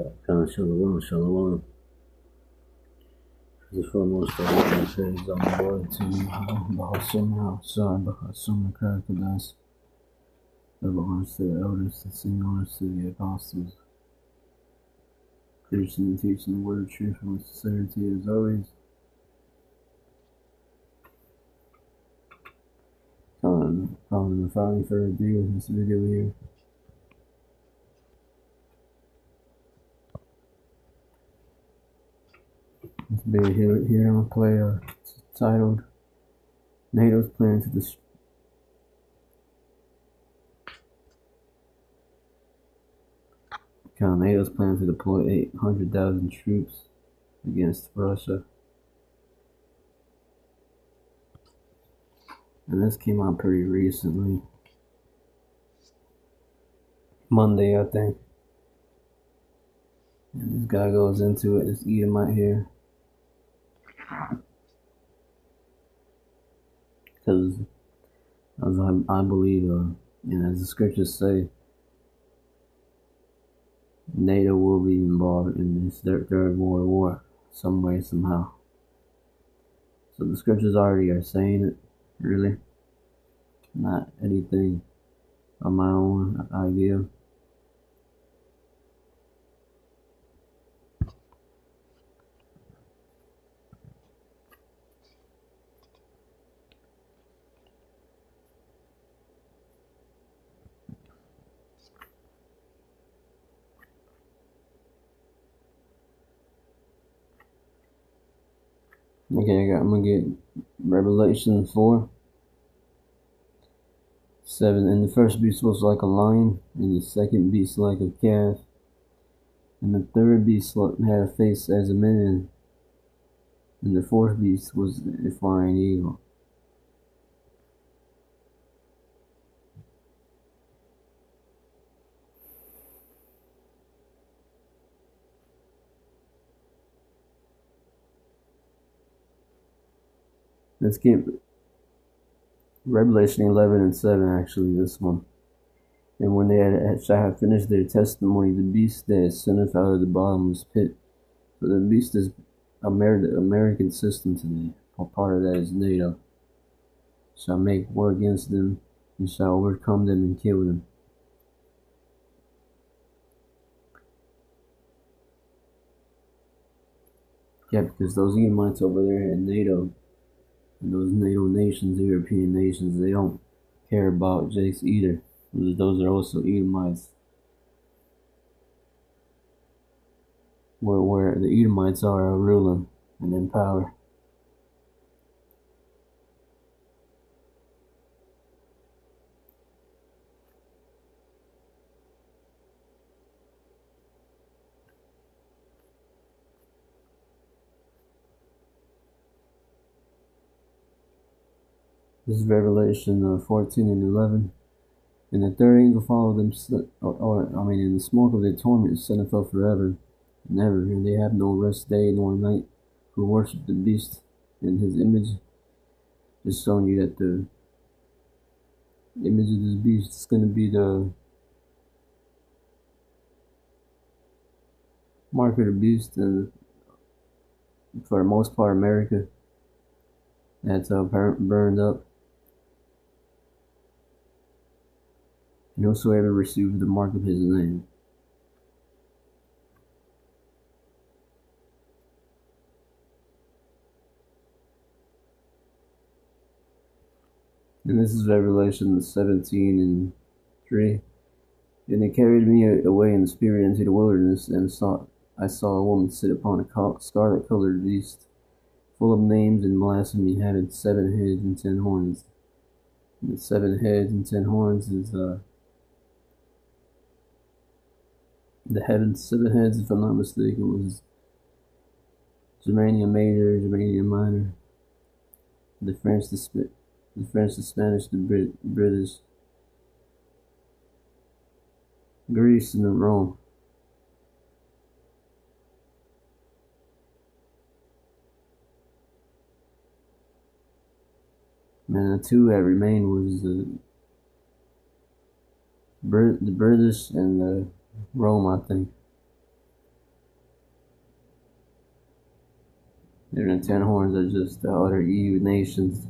Shalom, shalom. First and foremost, I want to praise our Lord to Bahashem Karakadas. Give honors to the elders and sing honors to the apostles. Preaching and teaching the word of truth with sincerity as always. Without any further ado with this video here. This video here I'm gonna play titled NATO's plan to destroy. NATO's plan to deploy 800,000 troops against Russia. And this came out pretty recently. Monday, I think. And this guy goes into it, this Edomite here. Because, as I believe, and as the scriptures say, NATO will be involved in this third World War, some way, somehow. So the scriptures already are saying it, really. Not anything of my own idea. Okay, I'm gonna get Revelation 4:7. And the first beast was like a lion, and the second beast like a calf, and the third beast had a face as a man, and the fourth beast was a flying eagle. Let's get Revelation 11:7, actually, this one. And when they shall have finished their testimony, the beast that sinneth out of the bottomless pit. So the beast is the American system today. Part of that is NATO. Shall make war against them, and shall overcome them and kill them. Yeah, because those Edomites over there in NATO, and those NATO nations, European nations, they don't care about Jakes either. Those are also Edomites. Where the Edomites are ruling and in power. This is Revelation 14:11. And the third angel followed them, in the smoke of their torment sendeth up forever and ever, and they have no rest day nor night, who worship the beast and his image. Just showing you that the image of this beast is going to be the mark of the beast, and for the most part, America. That's burned up. And whosoever received the mark of his name. And this is Revelation 17:3. And they carried me away in the spirit into the wilderness, and I saw a woman sit upon a scarlet-colored beast, full of names and blasphemy, having 7 heads and 10 horns. And the 7 heads and 10 horns is the heavens. 7 heads, if I'm not mistaken, was Germania Major, Germania Minor, the French, the Spanish, the British, Greece, and Rome. And the 2 that remained was the British and Rome, I think. And the 10 horns are just the other EU nations.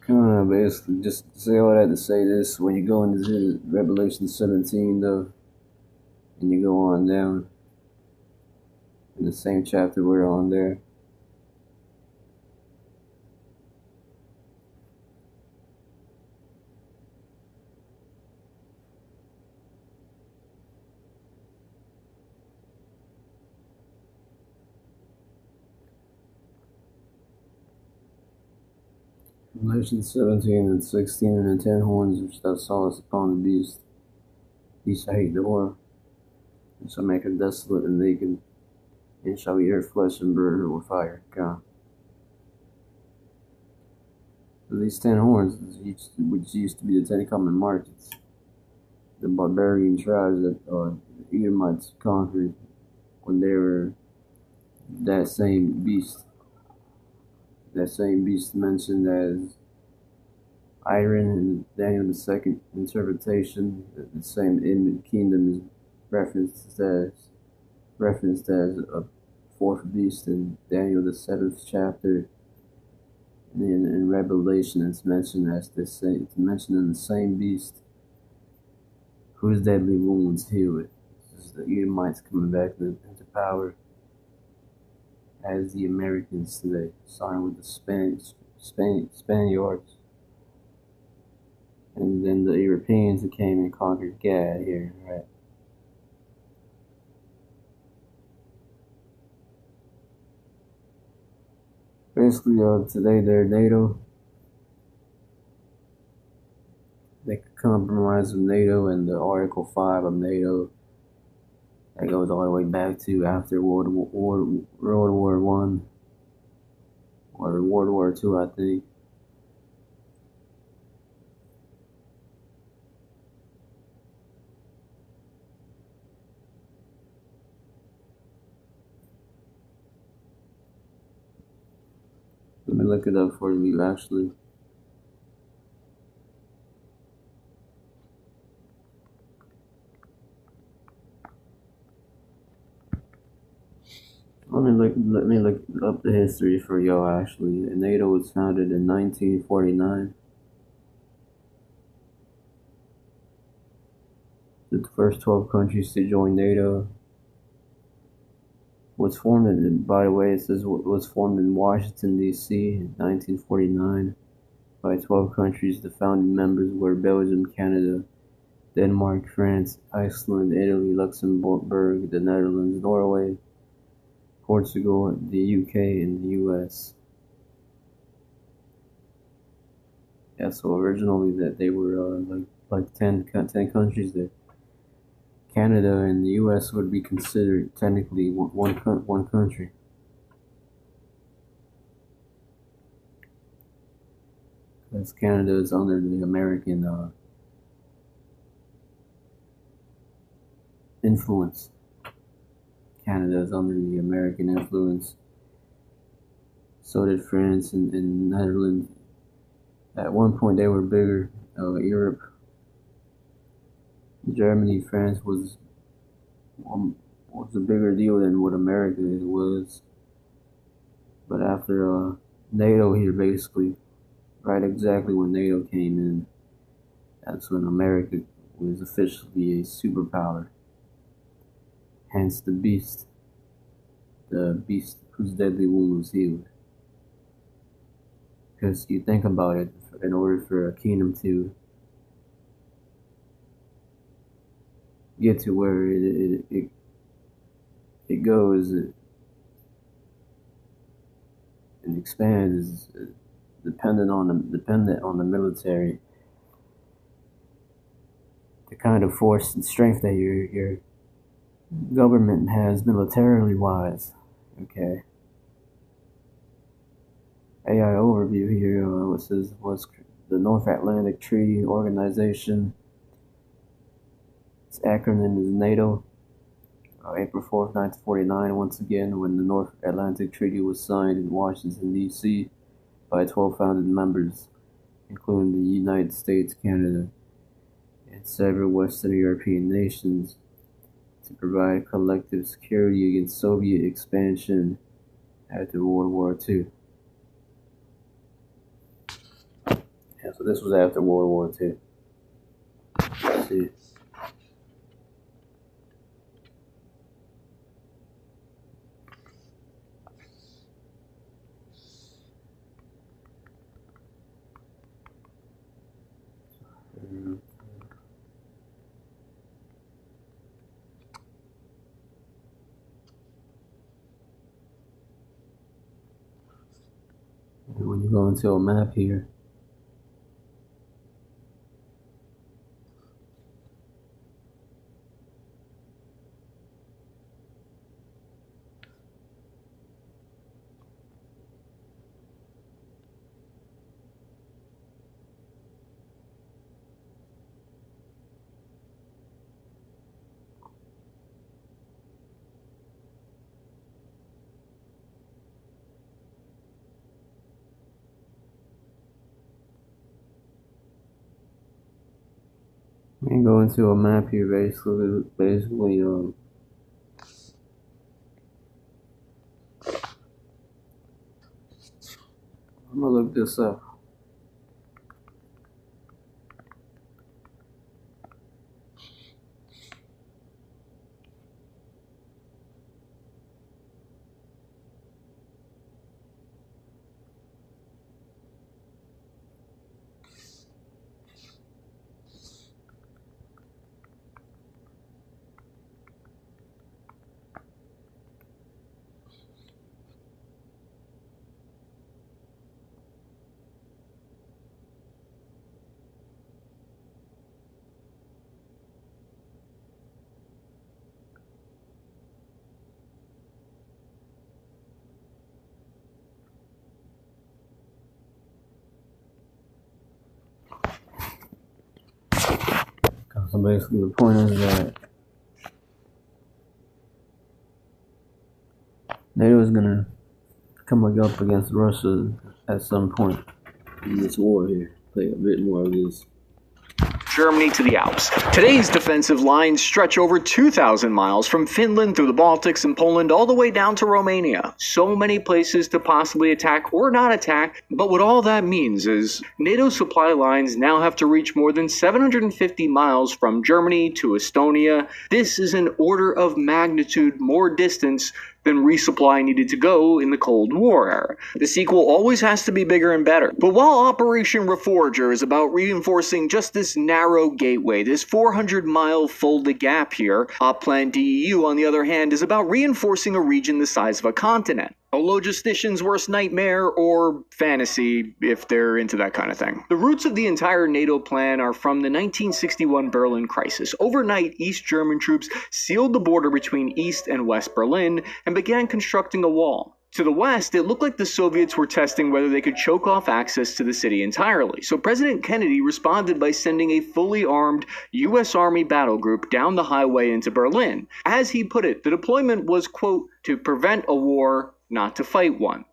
Kind of basically just say all that to say this: when you go into Revelation 17, though, and you go on down in the same chapter we're on there. Revelation 17 and 16, and the 10 horns which thou sawest upon the beast, he shall hate the whore, and shall make her desolate and naked, and shall eat her flesh and burn her with fire. God. So these 10 horns, which used to be the 10 common markets, the barbarian tribes that the Edomites conquered when they were that same beast mentioned as Iron in Daniel II interpretation. The same kingdom is referenced as a fourth beast in Daniel the 7th chapter. In Revelation, it's mentioned as it's mentioned in the same beast whose deadly wounds heal it. This is the Edomites coming back into power as the Americans today, starting with the Spaniards, and then the Europeans who came and conquered Gad here, right? Basically, today they're NATO. They could compromise with NATO, and the Article 5 of NATO that goes all the way back to after World War One or World War II, I think. Let me look it up for you, actually. Let me look up the history for y'all, actually. NATO was founded in 1949. The first 12 countries to join NATO was formed in, by the way, it says was formed in Washington, D.C. in 1949 by 12 countries. The founding members were Belgium, Canada, Denmark, France, Iceland, Italy, Luxembourg, the Netherlands, Norway, Portugal, the UK, and the US. Yeah, so originally that they were like 10 countries there. Canada and the US would be considered technically one country. Because Canada is under the American influence. Canada is under the American influence. So did France and Netherlands. At one point, they were bigger. Europe, Germany, France was a bigger deal than what America was. But after NATO here, basically, right exactly when NATO came in, that's when America was officially a superpower. Hence the beast whose deadly wound was healed. Because you think about it, in order for a kingdom to get to where it goes and expands is dependent on the military, the kind of force and strength that your government has militarily wise. Okay. AI overview here. It says was the North Atlantic Treaty Organization. Its acronym is NATO. April 4th, 1949, once again, when the North Atlantic Treaty was signed in Washington, D.C. by 12 founding members, including the United States, Canada, and several Western European nations to provide collective security against Soviet expansion after World War II. Yeah, so this was after World War II. Let's see. And when you go into a map here, basically, I'm gonna look this up. So basically, the point is that NATO is gonna come up against Russia at some point in this war here. Play a bit more of this. Germany to the Alps. Today's defensive lines stretch over 2,000 miles from Finland through the Baltics and Poland all the way down to Romania. So many places to possibly attack or not attack, but what all that means is NATO supply lines now have to reach more than 750 miles from Germany to Estonia. This is an order of magnitude more distance than resupply needed to go in the Cold War era. The sequel always has to be bigger and better. But while Operation Reforger is about reinforcing just this narrow gateway, this 400-mile folded gap here, Plan DEU, on the other hand, is about reinforcing a region the size of a continent. A logistician's worst nightmare, or fantasy, if they're into that kind of thing. The roots of the entire NATO plan are from the 1961 Berlin crisis. Overnight, East German troops sealed the border between East and West Berlin and began constructing a wall. To the west, it looked like the Soviets were testing whether they could choke off access to the city entirely. So President Kennedy responded by sending a fully armed U.S. Army battle group down the highway into Berlin. As he put it, the deployment was, quote, to prevent a war, not to fight one.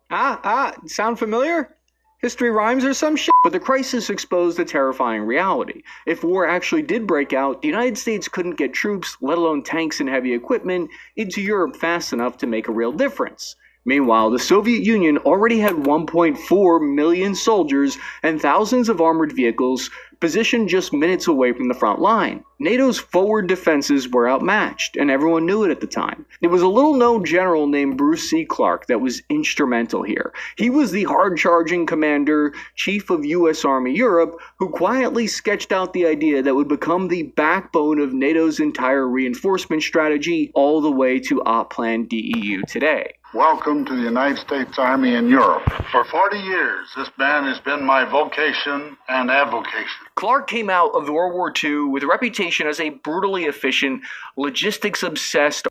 Sound familiar? History rhymes or some shit. But the crisis exposed a terrifying reality. If war actually did break out, the United States couldn't get troops, let alone tanks and heavy equipment, into Europe fast enough to make a real difference. Meanwhile, the Soviet Union already had 1.4 million soldiers and thousands of armored vehicles positioned just minutes away from the front line. NATO's forward defenses were outmatched, and everyone knew it at the time. There was a little-known general named Bruce C. Clark that was instrumental here. He was the hard-charging commander, chief of U.S. Army Europe, who quietly sketched out the idea that would become the backbone of NATO's entire reinforcement strategy all the way to Plan DEU today. Welcome to the United States Army in Europe. For 40 years, this band has been my vocation and avocation. Clark came out of World War II with a reputation as a brutally efficient, logistics-obsessed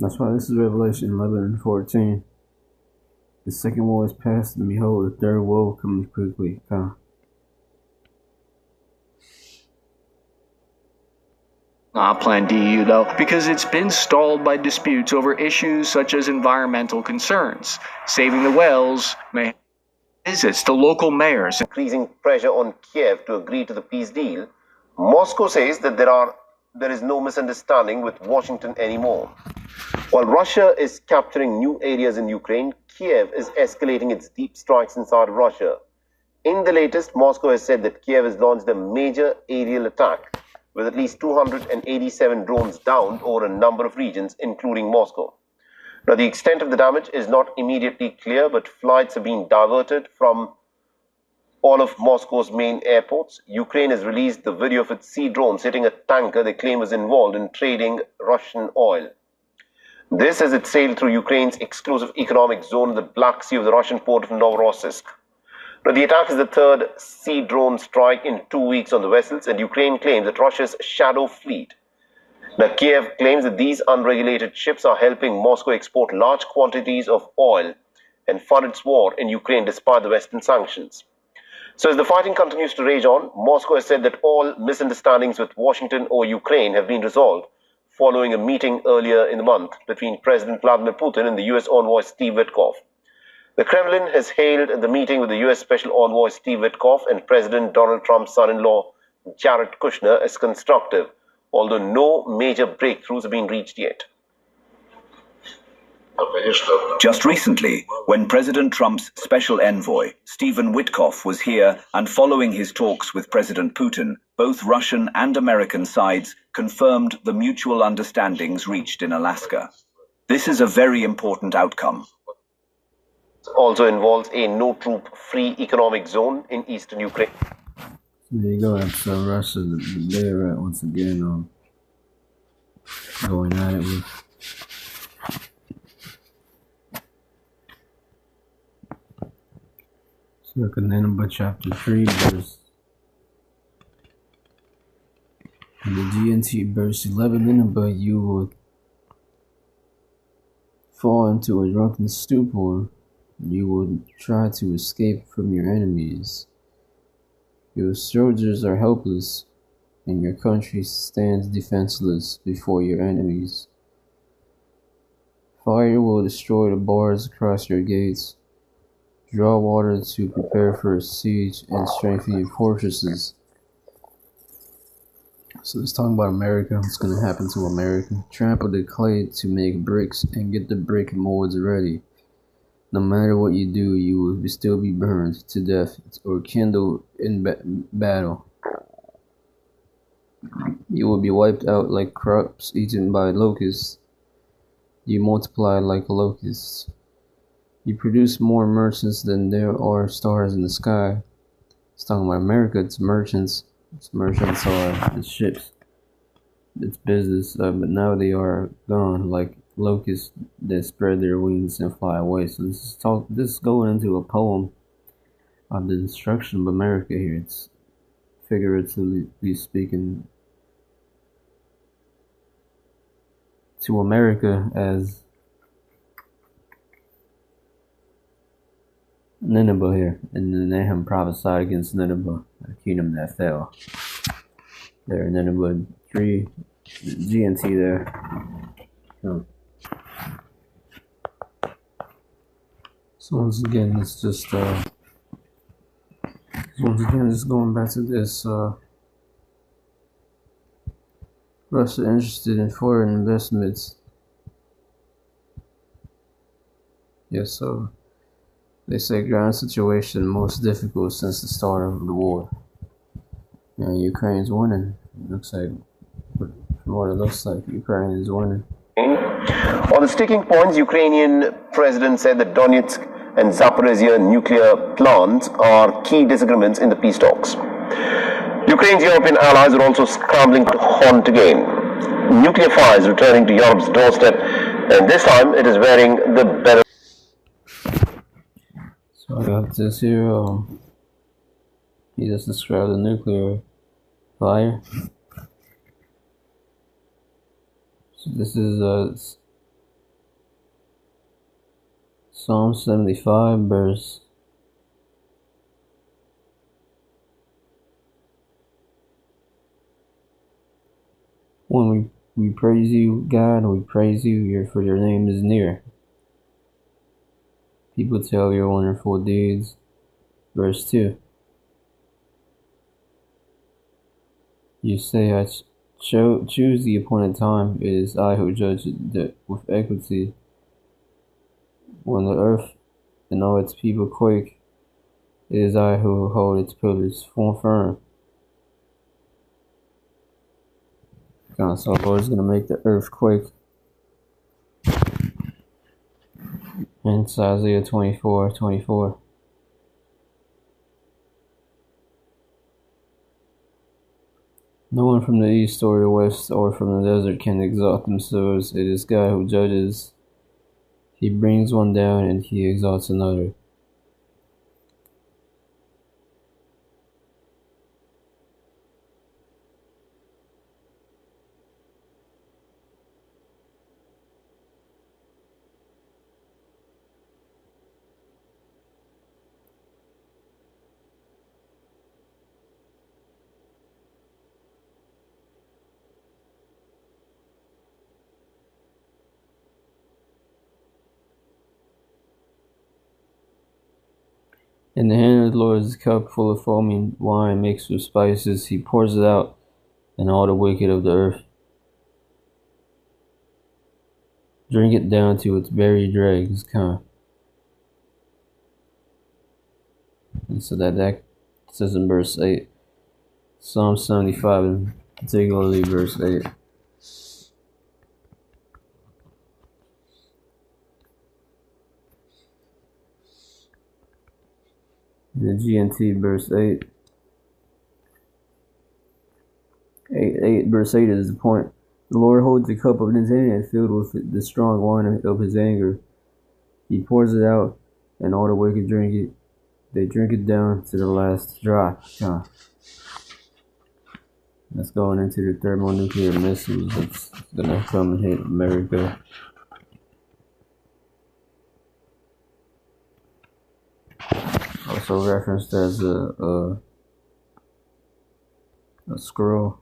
That's why this is Revelation 11 and 14. The second woe is past, and behold, the third woe cometh quickly. Not Plan DU though, because it's been stalled by disputes over issues such as environmental concerns. Saving the whales may visits to local mayors. Increasing pressure on Kiev to agree to the peace deal, Moscow says that there is no misunderstanding with Washington anymore. While Russia is capturing new areas in Ukraine, Kiev is escalating its deep strikes inside Russia. In the latest, Moscow has said that Kiev has launched a major aerial attack with at least 287 drones downed over a number of regions, including Moscow. Now, the extent of the damage is not immediately clear, but flights have been diverted from all of Moscow's main airports. Ukraine has released the video of its sea drones hitting a tanker they claim was involved in trading Russian oil. This as it sailed through Ukraine's exclusive economic zone in the Black Sea of the Russian port of Novorossiysk. Now, the attack is the third sea drone strike in 2 weeks on the vessels, and Ukraine claims that Russia's shadow fleet. Now, Kiev claims that these unregulated ships are helping Moscow export large quantities of oil and fund its war in Ukraine despite the Western sanctions. So as the fighting continues to rage on, Moscow has said that all misunderstandings with Washington or Ukraine have been resolved following a meeting earlier in the month between President Vladimir Putin and the US envoy Steve Witkoff. The Kremlin has hailed the meeting with the US Special Envoy Steve Witkoff and President Donald Trump's son-in-law Jared Kushner as constructive, although no major breakthroughs have been reached yet. Just recently, when President Trump's special envoy, Stephen Witkoff, was here and following his talks with President Putin, both Russian and American sides confirmed the mutual understandings reached in Alaska. This is a very important outcome. Also involves a no-troop-free economic zone in eastern Ukraine. There you go, that's Russia, they're once again going at it with Circa Nineveh chapter 3 verse in the GNT verse 11. Nineveh, you would fall into a drunken stupor. You would try to escape from your enemies. Your soldiers are helpless, and your country stands defenseless before your enemies. Fire will destroy the bars across your gates. Draw water to prepare for a siege and strengthen your fortresses. So it's talking about America. What's going to happen to America? Trample the clay to make bricks and get the brick molds ready. No matter what you do, you will still be burned to death or kindled in battle. You will be wiped out like crops eaten by locusts. You multiply like locusts. You produce more merchants than there are stars in the sky. It's talking about America. It's merchants. Merchants are the ships. It's business, but now they are gone like locusts that spread their wings and fly away. So this is going into a poem of the destruction of America here. It's figuratively speaking to America as Nineveh here, and then Nahum prophesied against Nineveh, a kingdom that fell. There, Nineveh 3, GNT there. So once again, it's just going back to this. Russia interested in foreign investments. Yes, so they say ground situation most difficult since the start of the war. And Ukraine's winning. It looks like, from what it looks like, Ukraine is winning. On the sticking points, Ukrainian president said that Donetsk and Zaporizhia nuclear plants are key disagreements in the peace talks. Ukraine's European allies are also scrambling to haunt again. Nuclear fire is returning to Europe's doorstep, and this time it is wearing the better. So I got this here. He just described the nuclear fire. So this is Psalm 75 verse When we praise you, God, we praise you, for your name is near. People tell your wonderful deeds. Verse 2. You say, I choose the appointed time. It is I who judge it with equity. When the earth and all its people quake, it is I who hold its pillars firm. So the Lord is going to make the earth quake. And it's Isaiah 24:24. No one from the east or the west or from the desert can exalt themselves. It is God who judges. He brings one down and he exalts another. In the hand of the Lord is a cup full of foaming wine mixed with spices. He pours it out and all the wicked of the earth drink it down to its very dregs. And so that says in verse 8. Psalm 75, and particularly verse 8. In the GNT, verse 8. 8. Verse 8 is the point. The Lord holds the cup of his hand filled with the strong wine of his anger. He pours it out, and all the wicked drink it. They drink it down to the last drop. That's going into the thermonuclear missiles that's going to come and hit America. Also referenced as a scroll.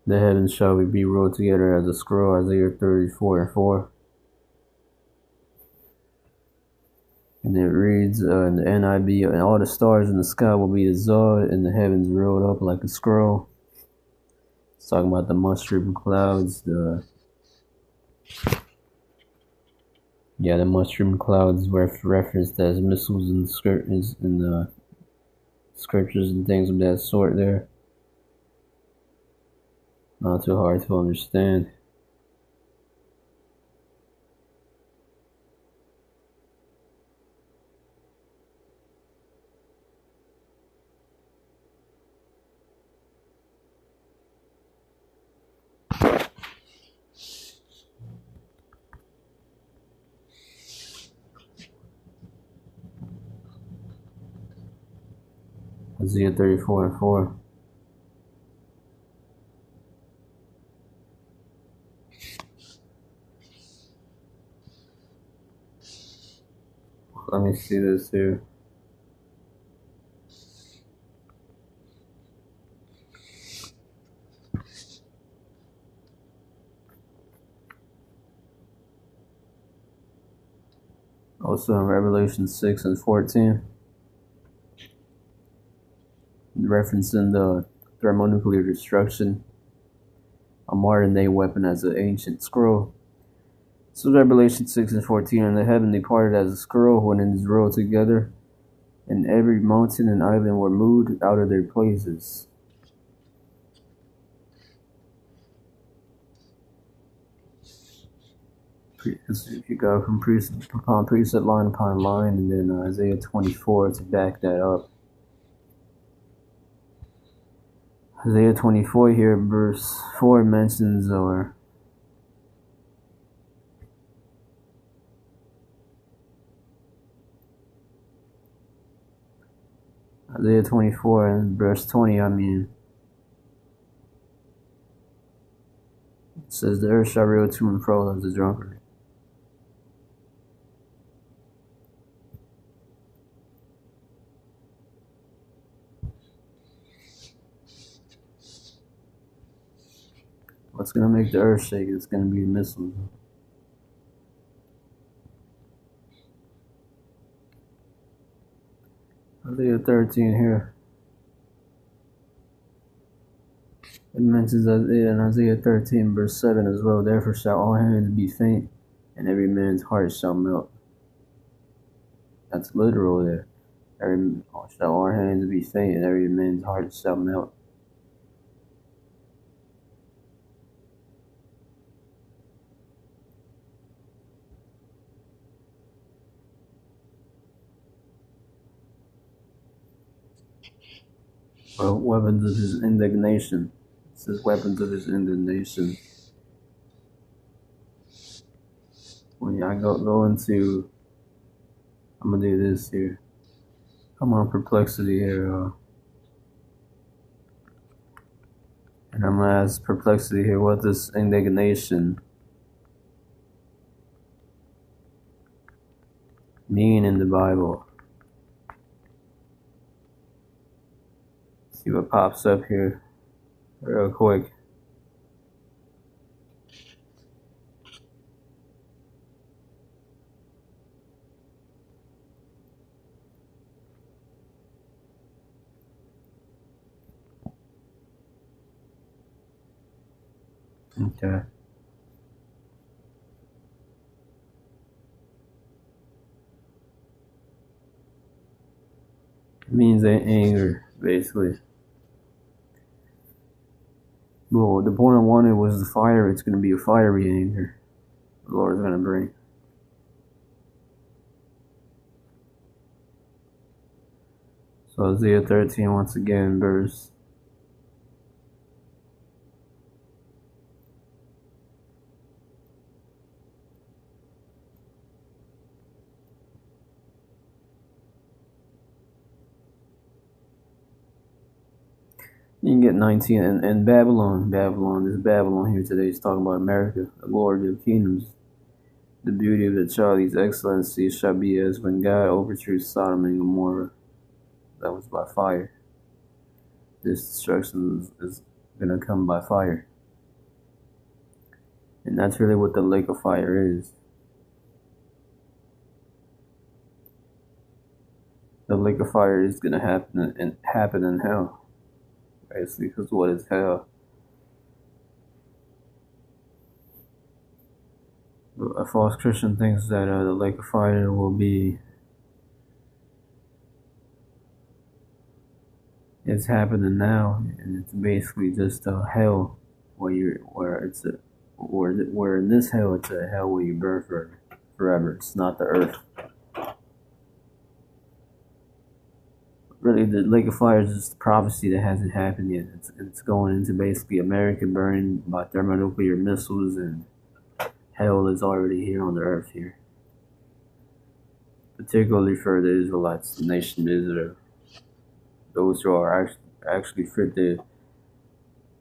The heavens shall be rolled together as a scroll, Isaiah 34:4. And it reads in the NIV, and all the stars in the sky will be dissolved, and the heavens rolled up like a scroll. It's talking about the mushroom clouds, the mushroom clouds were referenced as missiles in the scriptures and things of that sort there. Not too hard to understand. Isaiah 34:4. Let me see this here. Also in Revelation 6:14. Referencing the thermonuclear destruction, a modern day weapon as an ancient scroll. So Revelation 6:14, and the heaven departed as a scroll when it is rolled together, and every mountain and island were moved out of their places. If you go from precept upon precept, line upon line, and then Isaiah 24 to back that up. Isaiah 24 here, verse 4 mentions, or Isaiah 24 and verse 20, it says, the earth shall reel to and fro as a drunkard. What's gonna make the earth shake? It's gonna be missiles. Isaiah 13 here. It mentions in Isaiah 13 verse 7 as well. Therefore shall all hands be faint, and every man's heart shall melt. That's literal there. Shall all hands be faint, and every man's heart shall melt. Well, weapons of his indignation. It says weapons of his indignation. When I go into, I'm gonna do this here. Come on, perplexity here. And I'm gonna ask perplexity here, what does indignation mean in the Bible? See what pops up here real quick. Okay. It means anger, basically. Well, the point I wanted was the fire. It's going to be a fiery anger the Lord is going to bring. So Isaiah 13, once again, verse 19. And Babylon, this Babylon here today is talking about America, the glory of kingdoms. The beauty of the child, these excellencies shall be as when God overthrew Sodom and Gomorrah. That was by fire. This destruction is going to come by fire. And that's really what the lake of fire is. The lake of fire is going to happen in hell. Basically, because what is hell? A false Christian thinks that the lake of fire will be. It's happening now, and it's basically just a hell where in this hell it's a hell where you burn forever. It's not the earth. Really, the lake of fire is just a prophecy that hasn't happened yet. It's going into basically America burning by thermonuclear missiles, and hell is already here on the earth here. Particularly for the Israelites, the nation of Israel. Those who are actually fit the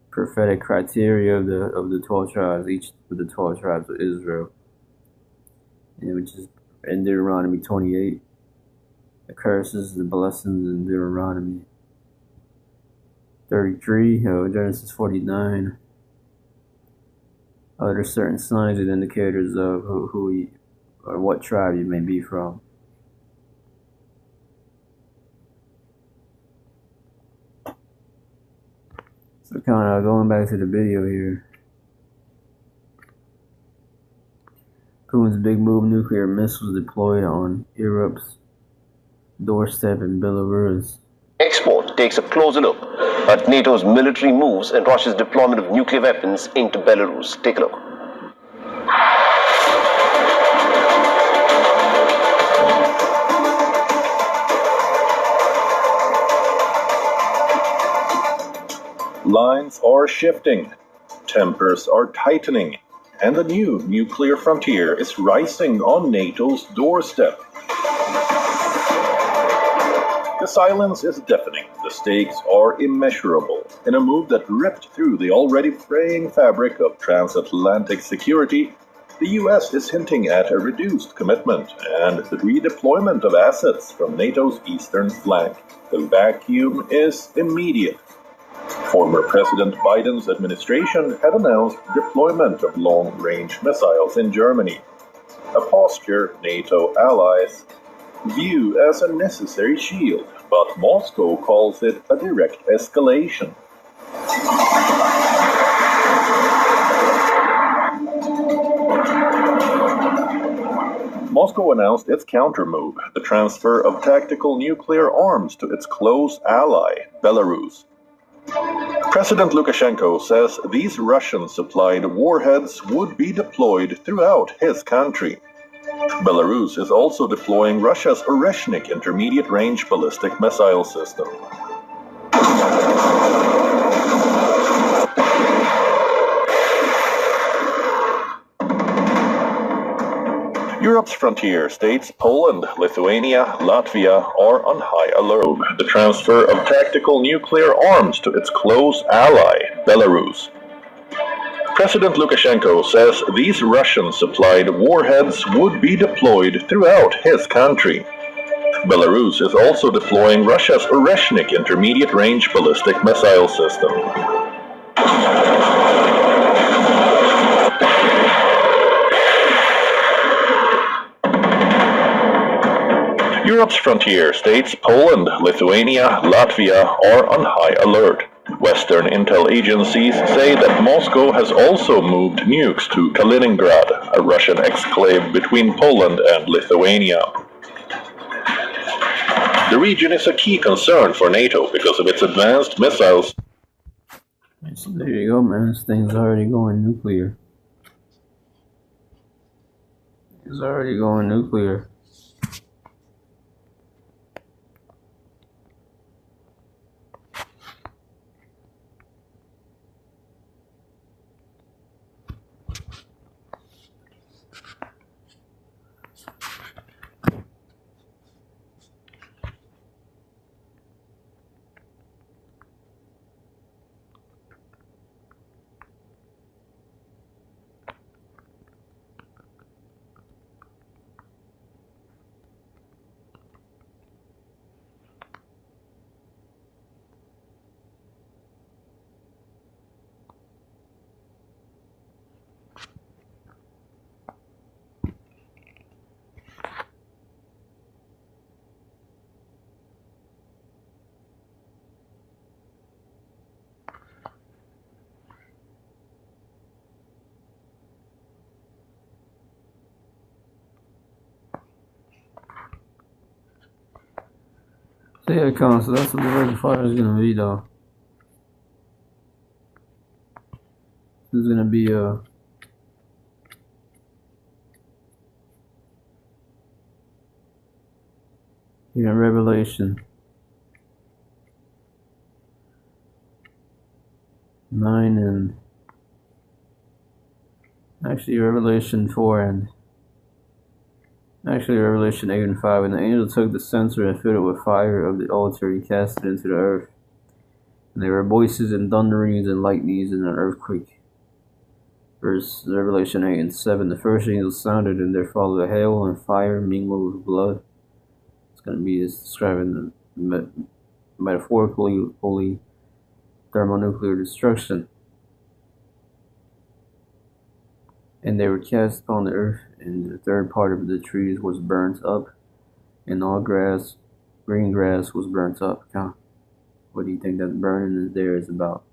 prophetic criteria of the 12 tribes, each of the 12 tribes of Israel. And which is in Deuteronomy 28. The curses, the blessings in Deuteronomy 33, Genesis 49. There's certain signs and indicators of who or what tribe you may be from. So kind of going back to the video here. Putin's big move, nuclear missiles deployed on Europe's doorstep in Belarus. Export takes a closer look at NATO's military moves and Russia's deployment of nuclear weapons into Belarus. Take a look. Lines are shifting, tempers are tightening, and the new nuclear frontier is rising on NATO's doorstep. The silence is deafening, the stakes are immeasurable. In a move that ripped through the already fraying fabric of transatlantic security, the US is hinting at a reduced commitment and the redeployment of assets from NATO's eastern flank. The vacuum is immediate. Former President Biden's administration had announced deployment of long-range missiles in Germany, a posture NATO allies view as a necessary shield, but Moscow calls it a direct escalation. Moscow announced its countermove, the transfer of tactical nuclear arms to its close ally, Belarus. President Lukashenko says these Russian-supplied warheads would be deployed throughout his country. Belarus is also deploying Russia's Oreshnik intermediate-range ballistic missile system. Europe's frontier states Poland, Lithuania, Latvia are on high alert. The transfer of tactical nuclear arms to its close ally, Belarus. President Lukashenko says these Russian-supplied warheads would be deployed throughout his country. Belarus is also deploying Russia's Oreshnik intermediate-range ballistic missile system. Europe's frontier states Poland, Lithuania, Latvia are on high alert. Western intel agencies say that Moscow has also moved nukes to Kaliningrad, a Russian exclave between Poland and Lithuania. The region is a key concern for NATO because of its advanced missiles. So there you go, man. This thing's already going nuclear. It's already going nuclear. So yeah, so that's what the regular fire is gonna be, though. This is gonna be here in Revelation 9 and actually Revelation 4 and actually Revelation 8 and 5. And the angel took the censer and filled it with fire of the altar and cast it into the earth. And there were voices and thunderings and lightnings and an earthquake. Verse Revelation 8 and 7. The first angel sounded, and there followed a hail and fire mingled with blood. It's going to be describing the metaphorically holy thermonuclear destruction. And they were cast upon the earth, and the third part of the trees was burnt up, and all grass, green grass, was burnt up. What do you think that burning there is about?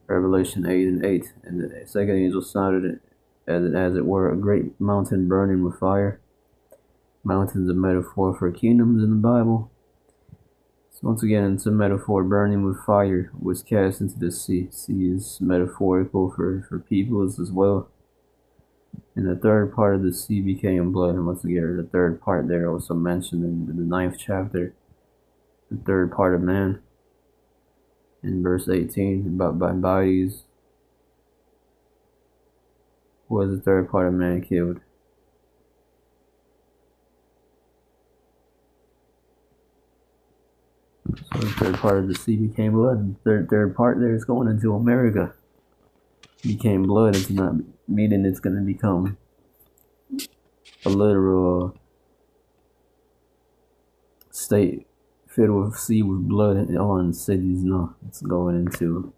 Revelation 8 and 8. And the second angel sounded as it were a great mountain burning with fire. Mountains a metaphor for kingdoms in the Bible. So once again, it's a metaphor. Burning with fire was cast into the sea. Sea is metaphorical for peoples as well. And the third part of the sea became blood. And once again, the third part there also mentioned in the 9th chapter. The third part of man. In verse 18, about by bodies was the third part of man killed. So the third part of the sea became blood. And the third part there is going into America. Became blood. It's not meaning it's going to become a literal state filled with sea with blood on cities. No, it's going into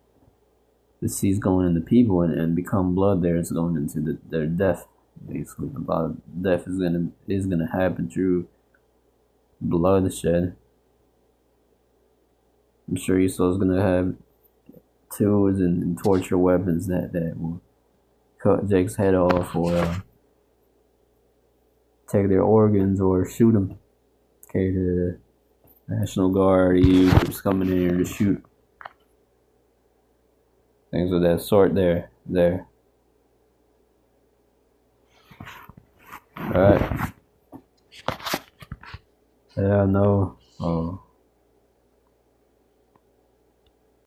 the sea's going into people and become blood there. It's going into their death. Basically, a lot of death is gonna happen through bloodshed. I'm sure Esau's gonna have tools and torture weapons that will cut Jake's head off or take their organs or shoot them. Okay, the National Guard, EU troops coming in here to shoot. Things of that sort there. Alright. Yeah, no. Oh.